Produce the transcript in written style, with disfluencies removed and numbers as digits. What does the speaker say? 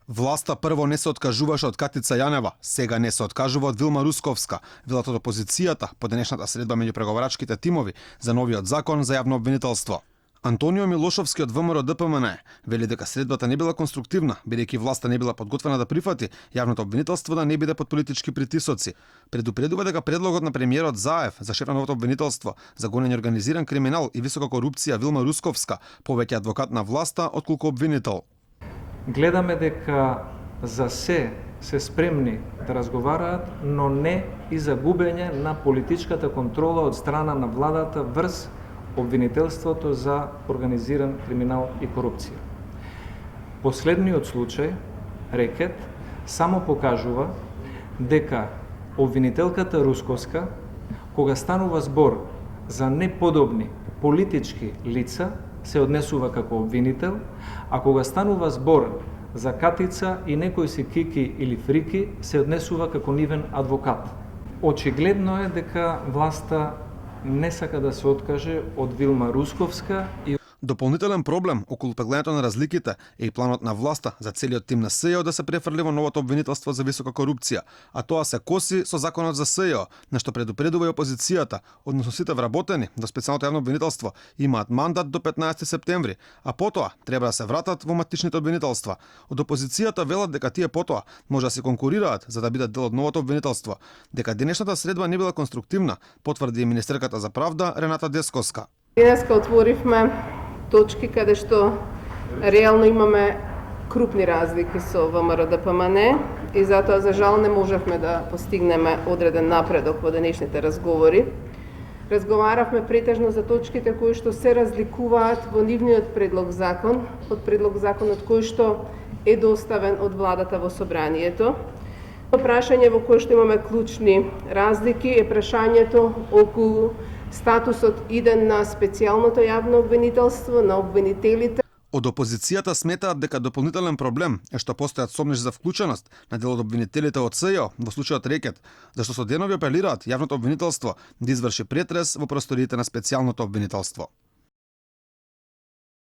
Власта прво не се откажуваше од Катица Јанева, сега не се откажува од Вилма Русковска, велат од опозицијата по денешната средба меѓу преговарачките тимови за новиот закон за јавно обвинителство. Антонио Милошовски од ВМРО ДПМН вели дека средбата не била конструктивна, бидејќи власта не била подготвена да прифати јавното обвинителство да не биде под политички притисоци. Предупредува дека предлогот на премиерот Заев за шеф на новото обвинителство за гонење организиран криминал и висока корупција Вилма Русковска повеќе адвокат на власта отколку обвинител. Гледаме дека за се спремни да разговараат, но не и за губење на политичката контрола од страна на владата врз обвинителството за организиран криминал и корупција. Последниот случај, рекет, само покажува дека обвинителката Русковска, кога станува збор за неподобни политички лица, се однесува како обвинител, а кога станува збор за Катица и некои си кики или фрики, се однесува како нивен адвокат. Очигледно е дека власта не сака да се откаже од Вилма Русковска и Дополнителен проблем околу пеглењето на разликите е и планот на власта за целиот тим на СЈО да се префрли во новото обвинителство за висока корупција, а тоа се коси со законот за СЈО, на што предупредува и опозицијата, односно сите вработени до специјалното јавно обвинителство имаат мандат до 15 септември, а потоа треба да се вратат во матичните обвинителства. Од опозицијата велат дека тие потоа може да се конкурираат за да бидат дел од новото обвинителство. Дека денешната средба не била конструктивна, потврди и министерката за правда Рената Десковска. Денеска отворивме точки каде што реално имаме крупни разлики со ВМРО ДПМН и затоа за жал не можевме да постигнеме одреден напредок во денешните разговори. Разговаравме претежно за точките кои што се разликуваат во нивниот предлог закон, од предлог законот кој што е доставен од владата во собранието. Прашање во кое што имаме клучни разлики е прашањето околу статусот иден на специјалното јавно обвинителство, на обвинителите. Од опозицијата сметаат дека дополнителен проблем е што постојат сомнеш за вклученост на дел од обвинителите од СЈО во случајот рекет, зашто со денови апелираат јавното обвинителство да изврши претрес во просториите на специјалното обвинителство.